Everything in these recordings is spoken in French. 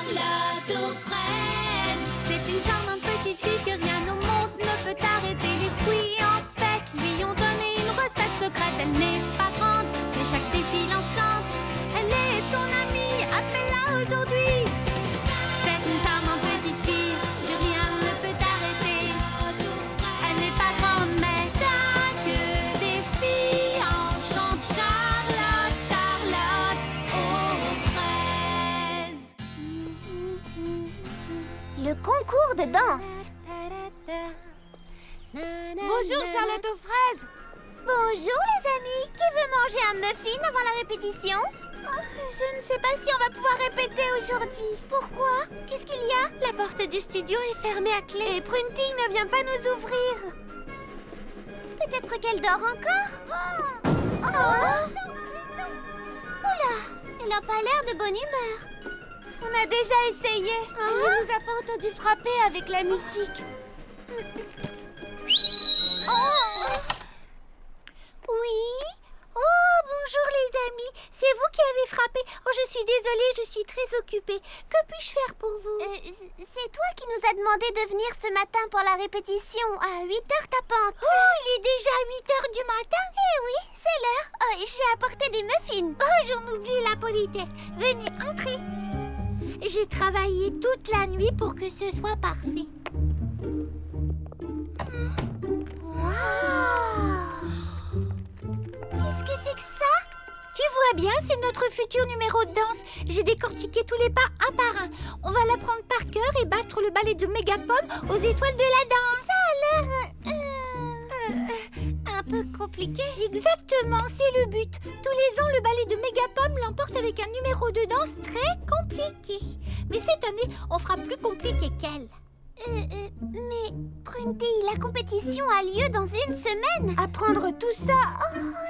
Charlotte aux fraises. C'est une charmante petite fille que rien au monde ne peut arrêter. Les fruits en fait lui ont donné une recette secrète. Elle n'est pas grande, mais chaque défi l'enchante. Elle est ton amie, appelle-la aujourd'hui. C'est une charmante petite fille que rien ne peut arrêter. Elle n'est pas grande, mais chaque défi enchante. Charlotte, Charlotte aux fraises. Le concours de danse. Bonjour Charlotte aux fraises. Bonjour les amis. Qui veut manger un muffin avant la répétition? Je ne sais pas si on va pouvoir répéter aujourd'hui. Pourquoi? Qu'est-ce qu'il y a? La porte du studio est fermée à clé. Et Prunty ne vient pas nous ouvrir. Peut-être qu'elle dort encore? Oh! Oula! Elle n'a pas l'air de bonne humeur. On a déjà essayé. Elle ne nous a pas entendu frapper avec la musique. Oh! Oui? Oh, bonjour les amis. C'est vous qui avez frappé. Oh, je suis désolée, je suis très occupée. Que puis-je faire pour vous? C'est toi qui nous as demandé de venir ce matin pour la répétition à 8h tapante. Oh, il est déjà 8h du matin? Eh oui, c'est l'heure. Oh, j'ai apporté des muffins. Oh, j'en oublie la politesse. Venez, entrez. J'ai travaillé toute la nuit pour que ce soit parfait. Qu'est-ce que c'est que ça? Tu vois bien, c'est notre futur numéro de danse. J'ai décortiqué tous les pas un par un. On va l'apprendre par cœur et battre le ballet de Mégapom aux étoiles de la danse. Ça a l'air... un peu compliqué. Exactement, c'est le but. Tous les ans, le ballet de Mégapom l'emporte avec un numéro de danse très compliqué. Mais cette année, on fera plus compliqué qu'elle. Mais Prunty, la compétition a lieu dans une semaine. Apprendre tout ça,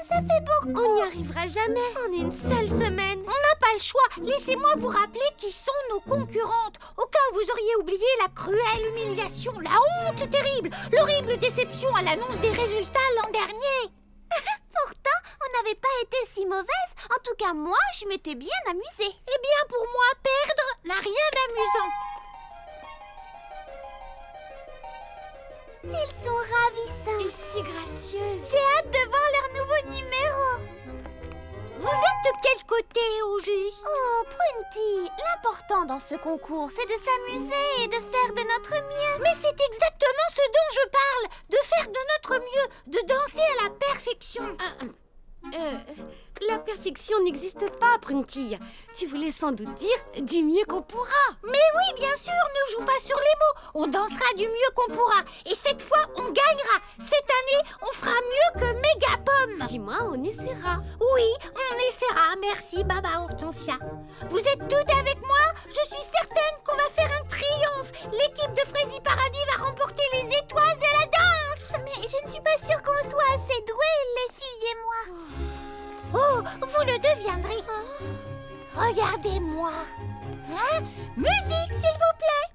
ça fait beaucoup. On n'y arrivera jamais en une seule semaine. On n'a pas le choix. Laissez-moi vous rappeler qui sont nos concurrentes. Au cas où vous auriez oublié la cruelle humiliation, la honte terrible, l'horrible déception à l'annonce des résultats l'an dernier. Pourtant, on n'avait pas été si mauvaise. En tout cas, moi, je m'étais bien amusée. Eh bien, pour moi, perdre n'a rien d'amusant. Elles sont ravissantes. Et si gracieuse. J'ai hâte de voir leur nouveau numéro. Vous êtes de quel côté, au juste? Oh, Prunty, l'important dans ce concours, c'est de s'amuser et de faire de notre mieux. Mais c'est exactement ce dont je parle. De faire de notre mieux, de danser à la perfection. La perfection n'existe pas, Prunty. Tu voulais sans doute dire du mieux qu'on pourra. Mais oui, bien sûr, ne joue pas sur les mots. On dansera du mieux qu'on pourra. Et cette fois, on gagnera. Cette année, on fera mieux que Mégapom. Dis-moi, on essaiera. Oui, on essaiera. Merci, Baba Hortensia. Vous êtes toutes avec moi? Je suis certaine qu'on va faire un triomphe. L'équipe de Frézy Paradis va remporter les étoiles de la danse. Mais je ne suis pas sûre qu'on soit assez doués, les filles et moi. Oh, vous le deviendrez. Regardez-moi. Hein? Musique, s'il vous plaît.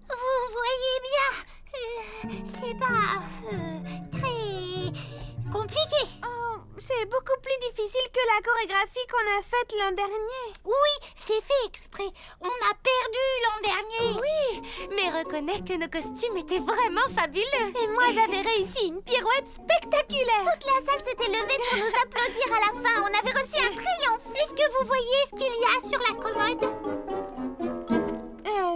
Vous voyez bien, c'est pas très compliqué. Oh, c'est beaucoup plus difficile que la chorégraphie qu'on a faite l'an dernier. Oui, c'est fait exprès. On a perdu l'an dernier. Oui, mais reconnais que nos costumes étaient vraiment fabuleux. Et moi, j'avais réussi une pirouette spectaculaire. Toute la salle s'était levée pour nous applaudir à la fin. On avait reçu un triomphe. Est-ce que vous voyez ce qu'il y a sur la commode?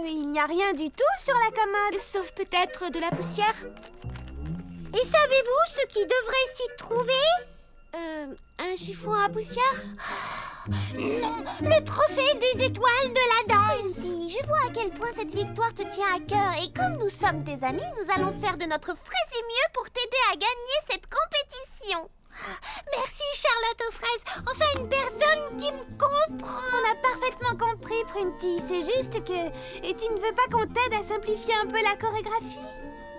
Il n'y a rien du tout sur la commode. Sauf peut-être de la poussière. Et savez-vous ce qui devrait s'y trouver? Un chiffon à poussière? Non, le trophée des étoiles de la danse. Je vois à quel point cette victoire te tient à cœur. Et comme nous sommes tes amis, nous allons faire de notre fraise et mieux pour t'aider à gagner cette compétition. Merci Charlotte aux fraises. Enfin une personne qui me comprend. On a parfaitement compris, Prunty. C'est juste que... Et tu ne veux pas qu'on t'aide à simplifier un peu la chorégraphie?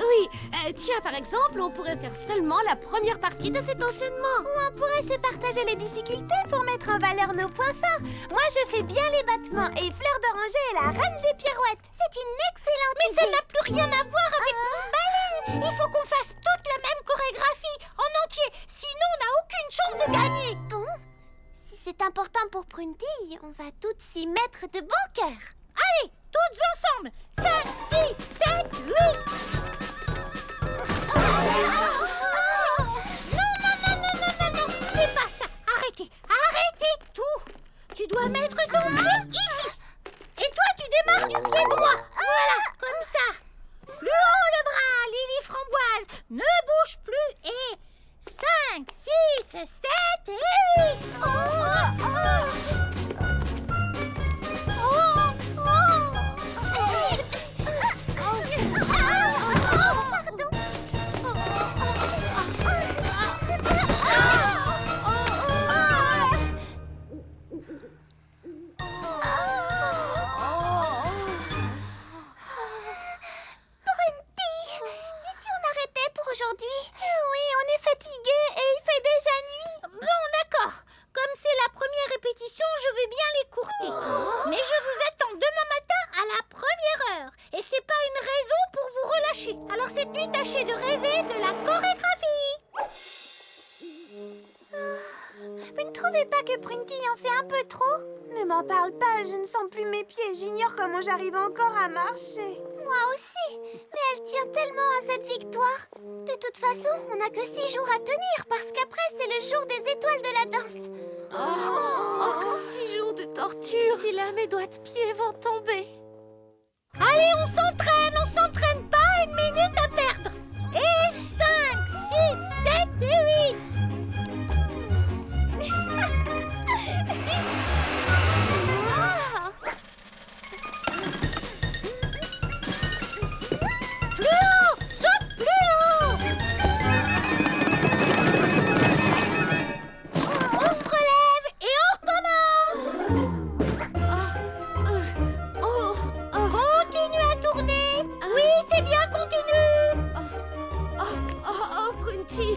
Oui, Tiens, par exemple, on pourrait faire seulement la première partie de cet enchaînement. Ou on pourrait se partager les difficultés pour mettre en valeur nos points forts. Moi, je fais bien les battements et Fleur d'Oranger est la reine des pirouettes. C'est une excellente Mais idée. ça n'a plus rien à voir avec mon ballet. Il faut qu'on fasse toute la même chorégraphie, en entier. Sinon, on n'a aucune chance de gagner. Bon, si c'est important pour Prunty, on va toutes s'y mettre de bon cœur. Allez, toutes ensemble. 5, 6, 7, 8. Non, c'est pas ça. Arrêtez tout. Tu dois mettre ton pied ici. Et toi, tu démarres du pied droit. Voilà, comme ça. Plus haut le bras, Lily Framboise. Ne bouge plus et 5, 6, 7 et 8. Aujourd'hui. Oui, on est fatigué et il fait déjà nuit. Bon, d'accord. Comme c'est la première répétition, je vais bien l'écourter. Mais je vous attends demain matin à la première heure. Et c'est pas une raison pour vous relâcher. Alors cette nuit, tâchez de rêver de la chorégraphie. Vous ne trouvez pas que Prunty en fait un peu trop? Ne m'en parle pas, je ne sens plus mes pieds. J'ignore comment j'arrive encore à marcher. Moi aussi, mais elle tient tellement à cette victoire. De toute façon, on n'a que 6 jours à tenir parce qu'après, c'est le jour des étoiles de la danse. Encore 6 jours de torture. Si là, mes doigts de pied vont tomber. Allez, on s'entraîne pas une minute à perdre. Et 5, 6, 7 et 8.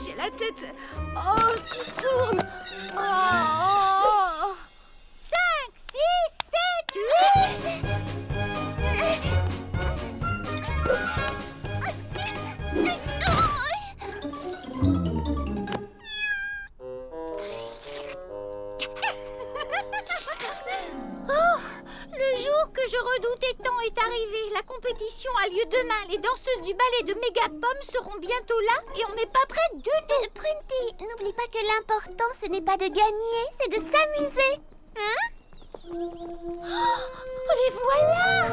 J'ai la tête qui tourne. 5, 6, 7, 8. Le jour que je redoutais tant est arrivé. La compétition a lieu demain. Les danseuses du ballet de Mégapom seront bientôt là et on n'est pas prêtes du tout. Prunty, n'oublie pas que l'important, ce n'est pas de gagner, c'est de s'amuser. Hein? Oh, les voilà!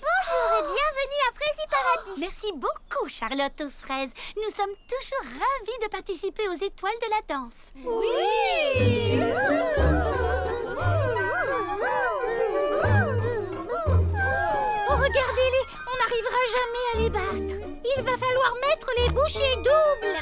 Bonjour et bienvenue à Fraise Paradis. Merci beaucoup, Charlotte aux fraises. Nous sommes toujours ravis de participer aux étoiles de la danse. Oui! Oh, regardez-les, on n'arrivera jamais à les battre. Il va falloir mettre les bouchées doubles.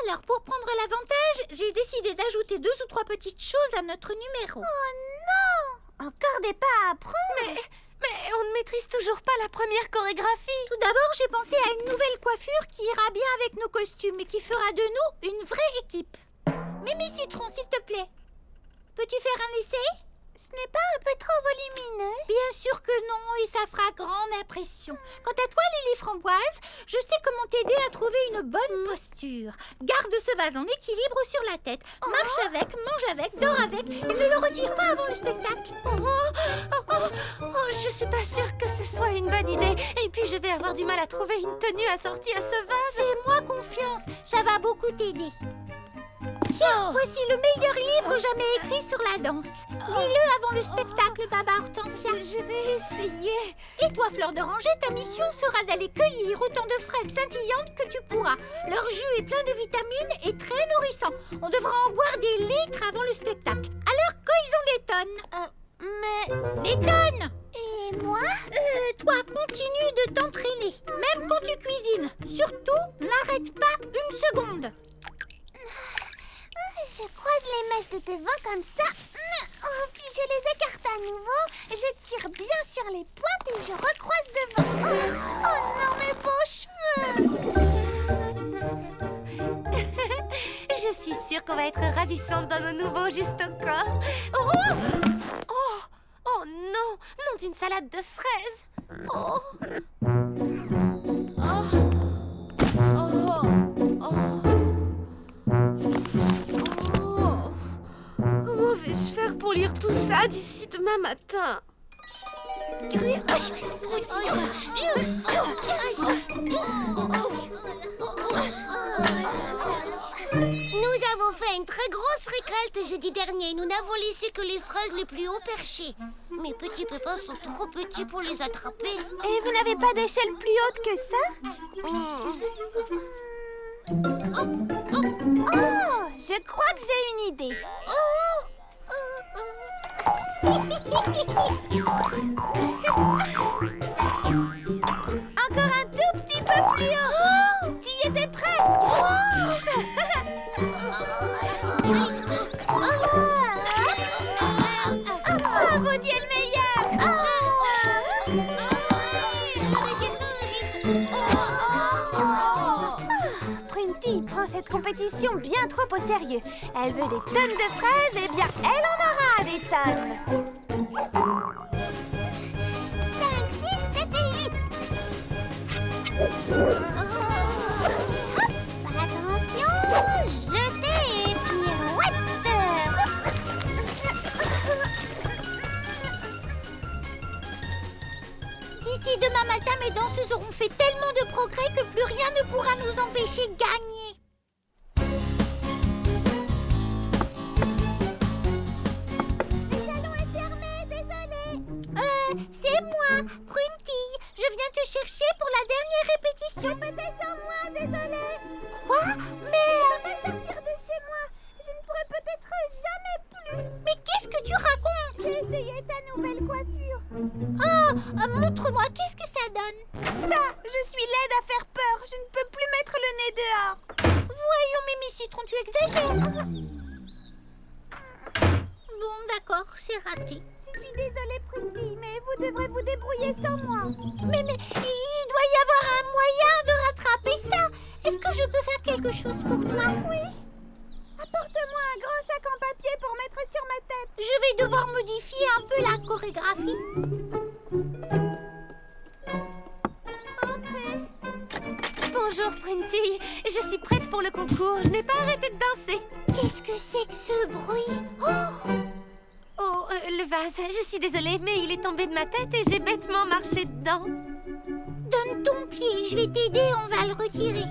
Alors, pour prendre l'avantage, j'ai décidé d'ajouter 2 ou 3 petites choses à notre numéro. Oh non! Encore des pas à apprendre. Mais on ne maîtrise toujours pas la première chorégraphie. Tout d'abord, j'ai pensé à une nouvelle coiffure qui ira bien avec nos costumes et qui fera de nous une vraie équipe. Mimi Citron, s'il te plaît. Peux-tu faire un essai? Ce n'est pas un peu trop volumineux? Bien sûr que non, et ça fera grande impression. Quant à toi, Lily Framboise, je sais comment t'aider à trouver une bonne posture. Garde ce vase en équilibre sur la tête. Marche avec, mange avec, dors avec et ne le retire pas avant le spectacle. Je suis pas sûre que ce soit une bonne idée. Et puis je vais avoir du mal à trouver une tenue assortie à ce vase. Fais-moi confiance, ça va beaucoup t'aider. Tiens, voici le meilleur livre jamais écrit sur la danse. Lis-le avant le spectacle, Baba Hortensia. Je vais essayer. Et toi, Fleur d'Oranger, ta mission sera d'aller cueillir autant de fraises scintillantes que tu pourras. Leur jus est plein de vitamines et très nourrissant. On devra en boire des litres avant le spectacle. Alors, cueillons des tonnes. Mais... Des tonnes! Et moi? Toi, continue de t'entraîner, même quand tu cuisines. Surtout, n'arrête pas une seconde. Je croise les mèches de devant comme ça. Oh, puis je les écarte à nouveau, je tire bien sur les pointes et je recroise devant. Oh non, mes beaux cheveux! Je suis sûre qu'on va être ravissantes dans nos nouveaux juste au corps. Oh non, non d'une salade de fraises. Oh. Comment vais-je faire pour lire tout ça d'ici demain matin? Nous avons fait une très grosse récolte jeudi dernier. Nous n'avons laissé que les fraises les plus haut perchées. Mes petits pépins sont trop petits pour les attraper. Et vous n'avez pas d'échelle plus haute que ça? Oh, je crois que j'ai une idée. Encore un tout petit peu plus haut. T'y étais presque. Bravo, tu es le meilleur. Prunty prend cette compétition bien trop au sérieux. Elle veut des tonnes de fraises, et bien elle en aura des tonnes. 5, 6, 7 et 8. Attention, jetez et pirouette. D'ici demain matin, mes danseuses auront fait tellement de progrès que plus rien ne pourra nous empêcher de gagner. Le salon est fermé, désolée. C'est moi, Prunty. Je viens te chercher pour la dernière répétition. Répétez sans moi, désolée. Quoi? Mais... Va sortir de chez moi. Je ne pourrai peut-être jamais plus. Mais qu'est-ce que tu racontes? J'ai essayé ta nouvelle coiffure. Oh, montre-moi, qu'est-ce que ça donne? Ça, je suis laide à faire peur. Je ne peux plus mettre le nez dehors. Voyons, Mimi Citron, tu exagères. Bon, d'accord, c'est raté. Je suis désolée, Prunty, mais vous devrez vous débrouiller sans moi. Mais il doit y avoir un moyen de rattraper ça. Est-ce que je peux faire quelque chose pour toi? Oui. Apporte-moi un grand sac en papier pour mettre sur ma tête. Je vais devoir modifier un peu la chorégraphie. Bonjour Prunty, je suis prête pour le concours. Je n'ai pas arrêté de danser. Qu'est-ce que c'est que ce bruit? Oh, le vase, je suis désolée, mais il est tombé de ma tête et j'ai bêtement marché dedans. Donne ton pied, je vais t'aider, on va le retirer.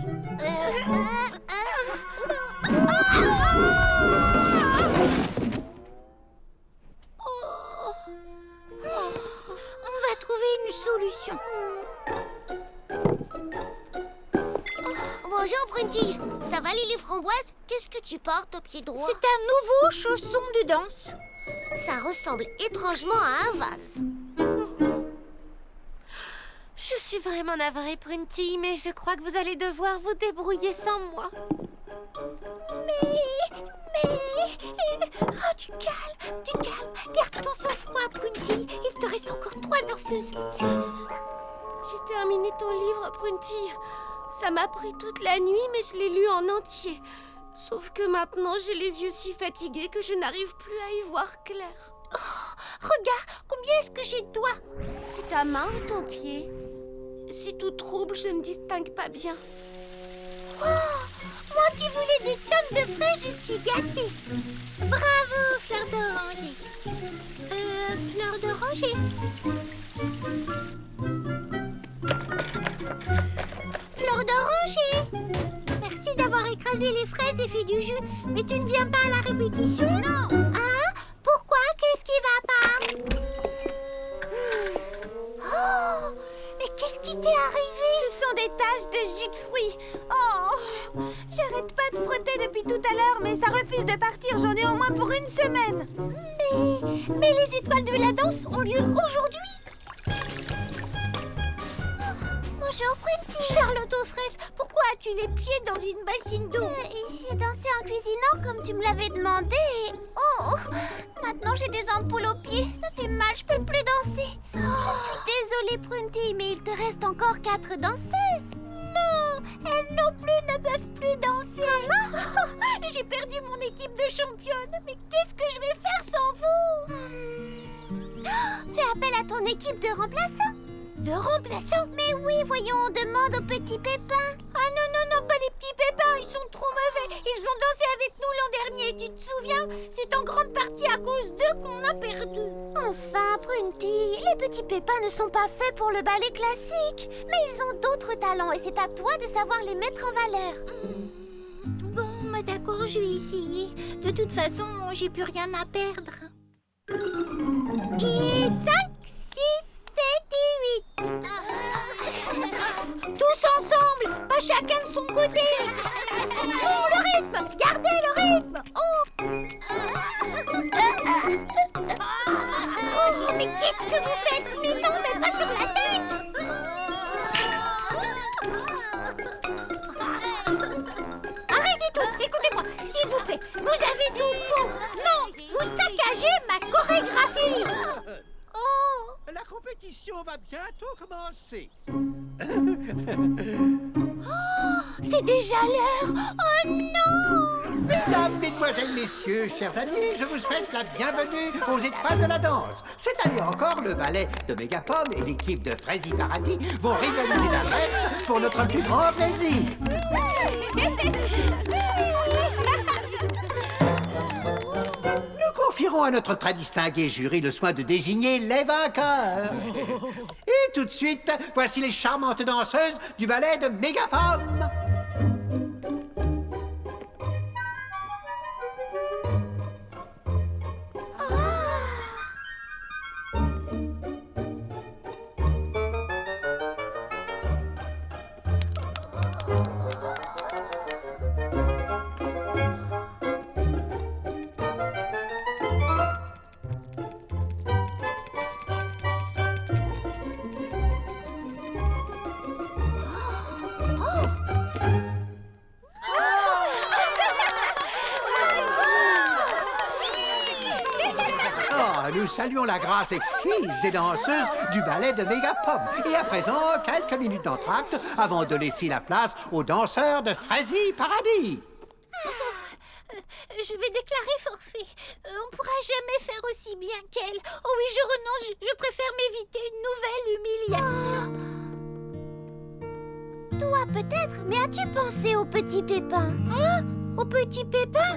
On va trouver une solution. Bonjour, Prunty. Ça va, Lily Framboise? Qu'est-ce que tu portes au pied droit? C'est un nouveau chausson de danse. Ça ressemble étrangement à un vase. Je suis vraiment navrée, Prunty, mais je crois que vous allez devoir vous débrouiller sans moi. Oh, du calme. Garde ton sang-froid, Prunty. Il te reste encore 3 danseuses. J'ai terminé ton livre, Prunty. Ça m'a pris toute la nuit, mais je l'ai lu en entier. Sauf que maintenant, j'ai les yeux si fatigués que je n'arrive plus à y voir clair. Oh, regarde, combien est-ce que j'ai de doigts? C'est ta main ou ton pied? C'est tout trouble, je ne distingue pas bien. Oh, moi qui voulais des tonnes de fraises, je suis gâtée. Bravo, fleur d'oranger. Fleur d'oranger. Fleur d'oranger. Merci d'avoir écrasé les fraises et fait du jus. Mais tu ne viens pas à la répétition? Non. Ah, pourquoi? Qu'est-ce qui va pas? Oh, mais qu'est-ce qui t'est arrivé? Ce sont des taches de jus de fruits. Oh, j'arrête pas de frotter depuis tout à l'heure, mais ça refuse de partir. J'en ai au moins pour une semaine. Mais les étoiles de la danse ont lieu aujourd'hui. Moi, Bonjour, Prunty. Charlotte aux fraises, pourquoi as-tu les pieds dans une bassine d'eau? J'ai dansé en cuisinant comme tu me l'avais demandé. Oh, maintenant j'ai des ampoules aux pieds. Ça fait mal, je peux plus danser. Je suis désolée, Prunty, mais il te reste encore 4 danseuses. Non, elles non plus ne peuvent plus danser. Comment? J'ai perdu mon équipe de championnes. Mais qu'est-ce que je vais faire sans vous? Fais appel à ton équipe de remplaçants. De remplaçants? Mais oui, voyons, on demande aux petits pépins. Ah non, pas les petits pépins, ils sont trop mauvais. Ils ont dansé avec nous l'an dernier, tu te souviens? C'est en grande partie à cause d'eux qu'on a perdu. Enfin, Prunty, les petits pépins ne sont pas faits pour le ballet classique. Mais ils ont d'autres talents et c'est à toi de savoir les mettre en valeur. Bon, d'accord, je vais essayer. De toute façon, j'ai plus rien à perdre. Et 5, 6, 7 et 8. Tous ensemble, pas chacun de son côté. Oh, le rythme, gardez le rythme. Oh, mais qu'est-ce que vous faites? Mais non, mais pas sur la tête. Arrêtez tout, écoutez-moi, s'il vous plaît. Vous avez tout faux. Non, vous saccagez ma chorégraphie. Oh, La compétition va bientôt commencer. c'est déjà l'heure. Oh non. Mesdames, mesdemoiselles, messieurs, chers amis, je vous souhaite la bienvenue aux étoiles de la danse. Cette année encore, le ballet de Mégapom et l'équipe de Frézy Paradis vont rivaliser d'adresse pour notre plus grand plaisir. Nous confierons à notre très distingué jury le soin de désigner les vainqueurs. Et tout de suite, voici les charmantes danseuses du ballet de Mégapom. Nous saluons la grâce exquise des danseuses du ballet de Mégapom. Et à présent, quelques minutes d'entracte avant de laisser la place aux danseurs de Frézy Paradis. Je vais déclarer forfait. On pourra jamais faire aussi bien qu'elle. Oh oui, je renonce. Je préfère m'éviter une nouvelle humiliation. Toi peut-être, mais as-tu pensé au petit Pépin? Hein? Au petit Pépin?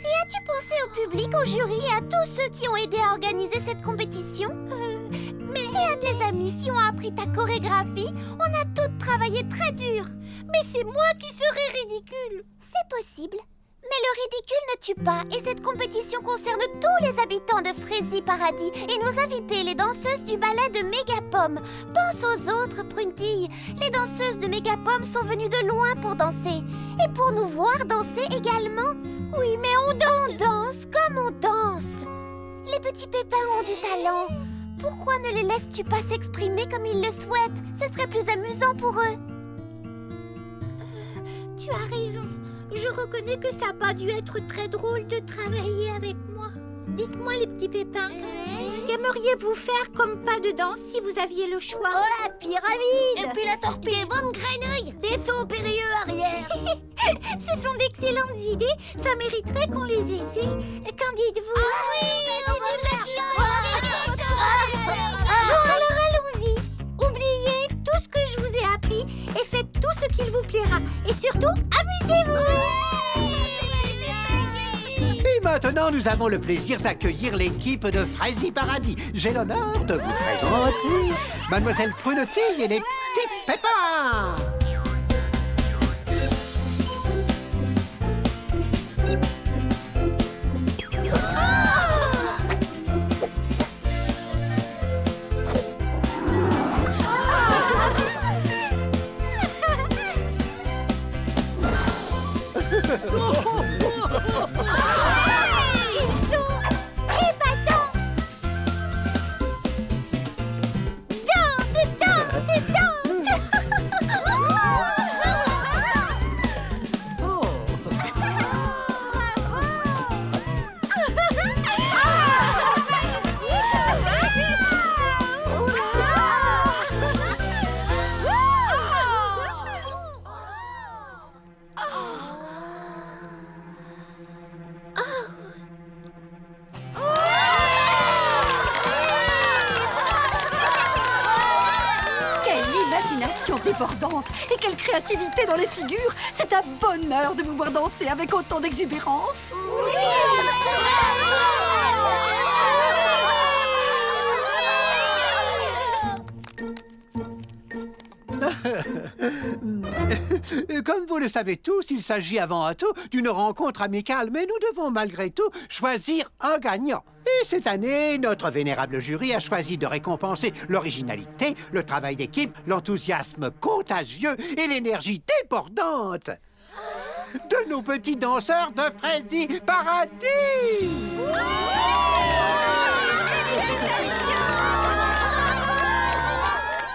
Et as-tu pensé au public, au jury et à tous ceux qui ont aidé à organiser cette compétition? Et à tes amis qui ont appris ta chorégraphie? On a toutes travaillé très dur. Mais c'est moi qui serais ridicule. C'est possible. Mais le ridicule ne tue pas et cette compétition concerne tous les habitants de Frézy Paradis et nos invités, les danseuses du ballet de Mégapom. Pense aux autres, Prunty. Les danseuses de Mégapom sont venues de loin pour danser et pour nous voir danser également. Oui, mais on danse. On danse comme on danse. Les petits pépins ont du talent. Pourquoi ne les laisses-tu pas s'exprimer comme ils le souhaitent? Ce serait plus amusant pour eux. Tu as raison. Je reconnais que ça n'a pas dû être très drôle de travailler avec moi. Dites-moi, les petits pépins, qu'aimeriez-vous faire comme pas de danse si vous aviez le choix? Oh, la pyramide! Et puis la torpille! Des bonnes grenouilles! Des sauts périlleux arrière! Ce sont d'excellentes idées. Ça mériterait qu'on les essaie. Qu'en dites-vous? Ah oui! On va le faire! Bon, alors allons-y. Oubliez tout ce que je vous ai appris et faites tout ce qu'il vous plaira. Et surtout, amusez-vous! Et maintenant, nous avons le plaisir d'accueillir l'équipe de Frézy Paradis. J'ai l'honneur de vous présenter Mademoiselle Prunetille et les petits pépins. Ils sont épatants! Danse, danse, danse! création débordante et quelle créativité dans les figures. C'est un bonheur de vous voir danser avec autant d'exubérance. Comme vous le savez tous, il s'agit avant tout d'une rencontre amicale, mais nous devons malgré tout choisir un gagnant. Et cette année, notre vénérable jury a choisi de récompenser l'originalité, le travail d'équipe, l'enthousiasme contagieux et l'énergie débordante de nos petits danseurs de Freddy Paradis.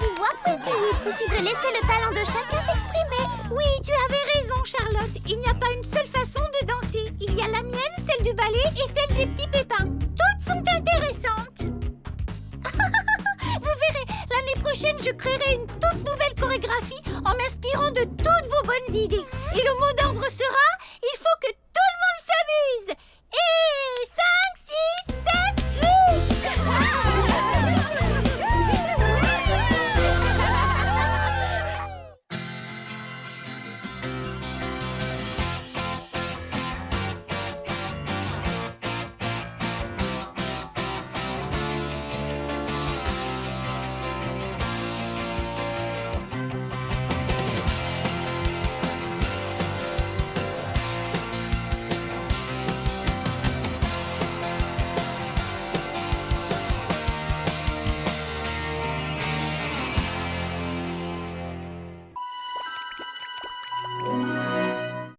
Tu vois, Freddy, il suffit de laisser le talent de chacun s'exprimer. Oui, tu avais raison, Charlotte. Il n'y a pas une seule façon de danser. Il y a la mienne, celle du ballet et celle des petits pépins. Toutes sont intéressantes. Vous verrez, l'année prochaine, je créerai une toute nouvelle chorégraphie en m'inspirant de toutes vos bonnes idées. Et le mot d'ordre sera